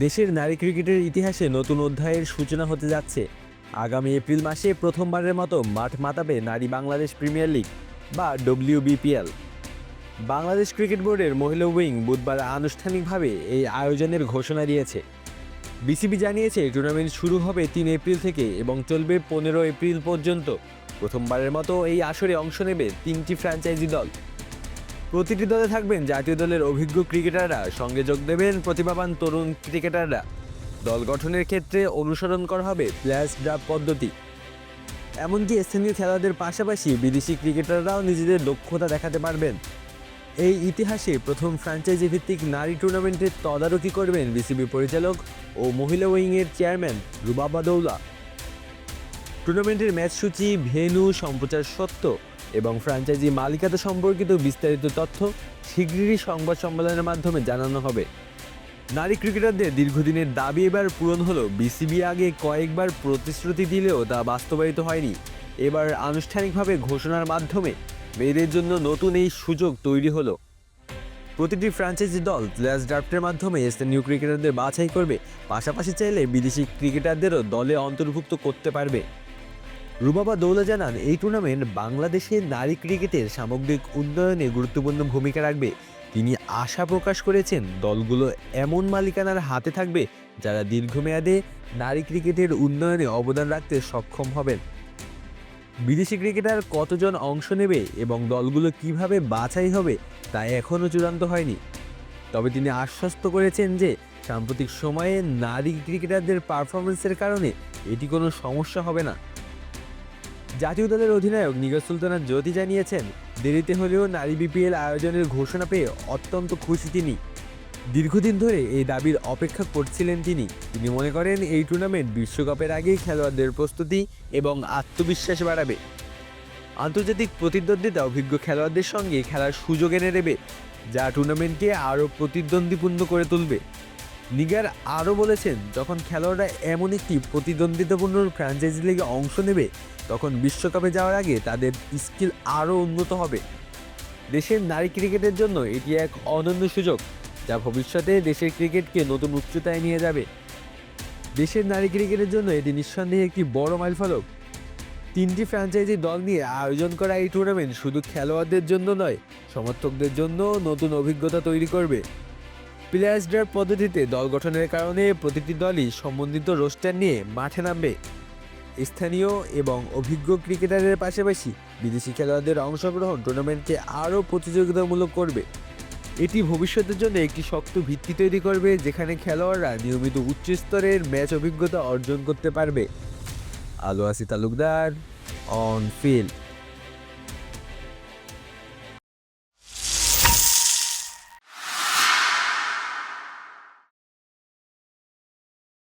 দেশের নারী ক্রিকেটের ইতিহাসে নতুন অধ্যায়ের সূচনা হতে যাচ্ছে। আগামী এপ্রিল মাসে প্রথমবারের মতো মাঠ মাতাবে নারী বাংলাদেশ প্রিমিয়ার লিগ বা WBPL। বাংলাদেশ ক্রিকেট বোর্ডের মহিলা উইং বুধবার আনুষ্ঠানিকভাবে এই আয়োজনের ঘোষণা দিয়েছে। বিসিবি জানিয়েছে টুর্নামেন্ট শুরু হবে 3 এপ্রিল থেকে এবং চলবে 15 এপ্রিল পর্যন্ত। প্রথমবারের মতো এই আসরে অংশ নেবে 3টি ফ্র্যাঞ্চাইজি দল। প্রতিটি দলে থাকবেন জাতীয় দলের অভিজ্ঞ ক্রিকেটাররা, সঙ্গে যোগ দেবেন প্রতিভাবান তরুণ ক্রিকেটাররা। দল গঠনের ক্ষেত্রে অনুসরণ করা হবে প্লেয়ার্স ড্রাফট পদ্ধতি। এমনকি স্থানীয় খেলোয়াড়দের পাশাপাশি বিদেশি ক্রিকেটাররাও নিজেদের দক্ষতা দেখাতে পারবেন। এই ইতিহাসে প্রথম ফ্র্যাঞ্চাইজি ভিত্তিক নারী টুর্নামেন্টের তদারকি করবেন বিসিবি পরিচালক ও মহিলা উইংয়ের চেয়ারম্যান রুবাবা দৌলা। টুর্নামেন্টের ম্যাচ সূচি, ভেন্যু, সম্প্রচার সত্ত্ব এবং ফ্র্যাঞ্চাইজি মালিকানা সম্পর্কিত বিস্তারিত তথ্য শিগগিরই সংবাদ সম্মেলনের মাধ্যমে জানানো হবে। নারী ক্রিকেটারদের দীর্ঘদিনের দাবি এবার পূরণ হলো। বিসিবি আগে কয়েকবার প্রতিশ্রুতি দিলেও তা বাস্তবায়িত হয়নি। এবার আনুষ্ঠানিকভাবে ঘোষণার মাধ্যমে মেয়েদের জন্য নতুন এই সুযোগ তৈরি হলো। প্রতিটি ফ্র্যাঞ্চাইজি দল প্লেয়ার্স ড্রাফটের মাধ্যমে স্থানীয় ক্রিকেটারদের বাছাই করবে, পাশাপাশি চাইলে বিদেশি ক্রিকেটারদেরও দলে অন্তর্ভুক্ত করতে পারবে। রুবাবা দৌলা জানান, এই টুর্নামেন্ট বাংলাদেশের নারী ক্রিকেটের সামগ্রিক উন্নয়নে গুরুত্বপূর্ণ ভূমিকা রাখবে। তিনি আশা প্রকাশ করেছেন দলগুলো এমন মালিকানার হাতে থাকবে যারা দীর্ঘমেয়াদে নারী ক্রিকেটের উন্নয়নে অবদান রাখতে সক্ষম হবেন। বিদেশি ক্রিকেটার কতজন অংশ নেবে এবং দলগুলো কিভাবে বাছাই হবে তা এখনও চূড়ান্ত হয়নি। তবে তিনি আশ্বস্ত করেছেন যে সাম্প্রতিক সময়ে নারী ক্রিকেটারদের পারফরমেন্সের কারণে এটি কোনো সমস্যা হবে না। জাতীয় দলের অধিনায়ক নিগার সুলতানা জ্যোতি জানিয়েছেন, দেরিতে হলেও নারী বিপিএল আয়োজনের ঘোষণা পেয়ে অত্যন্ত খুশি তিনি। দীর্ঘদিন ধরে এই দাবির অপেক্ষা করছিলেন তিনি। তিনি মনে করেন এই টুর্নামেন্ট বিশ্বকাপের আগেই খেলোয়াড়দের প্রস্তুতি এবং আত্মবিশ্বাস বাড়াবে। আন্তর্জাতিক প্রতিদ্বন্দ্বিতা অভিজ্ঞ খেলোয়াড়দের সঙ্গে খেলার সুযোগ এনে দেবে, যা টুর্নামেন্টকে আরও প্রতিদ্বন্দ্বিপূর্ণ করে তুলবে। নিগার আরও বলেছেন, যখন খেলোয়াড়রা এমন একটি প্রতিদ্বন্দ্বিতাপূর্ণ ফ্র্যাঞ্চাইজি লিগে অংশ নেবে তখন বিশ্বকাপে যাওয়ার আগে তাদের স্কিল আরও উন্নত হবে। দেশের নারী ক্রিকেটের জন্য এটি এক অনন্য সুযোগ, যা ভবিষ্যতে দেশের ক্রিকেটকে নতুন উচ্চতায় নিয়ে যাবে। দেশের নারী ক্রিকেটের জন্য এটি নিঃসন্দেহে একটি বড় মাইলফলক। 3টি ফ্র্যাঞ্চাইজি দল নিয়ে আয়োজন করা এই টুর্নামেন্ট শুধু খেলোয়াড়দের জন্য নয়, সমর্থকদের জন্য নতুন অভিজ্ঞতা তৈরি করবে। প্লেয়ার্স ড্রাফট পদ্ধতিতে দল গঠনের কারণে প্রতিটি দলই সম্বন্ধিত রোস্টার নিয়ে মাঠে নামবে। স্থানীয় এবং অভিজ্ঞ ক্রিকেটারের পাশাপাশি বিদেশি খেলোয়াড়দের অংশগ্রহণ টুর্নামেন্টকে আরও প্রতিযোগিতামূলক করবে। এটি ভবিষ্যতের জন্য একটি শক্ত ভিত্তি তৈরি করবে, যেখানে খেলোয়াড়রা নিয়মিত উচ্চ স্তরের ম্যাচ অভিজ্ঞতা অর্জন করতে পারবে। আলো আসি তালুকদার, অন ফিল্ড।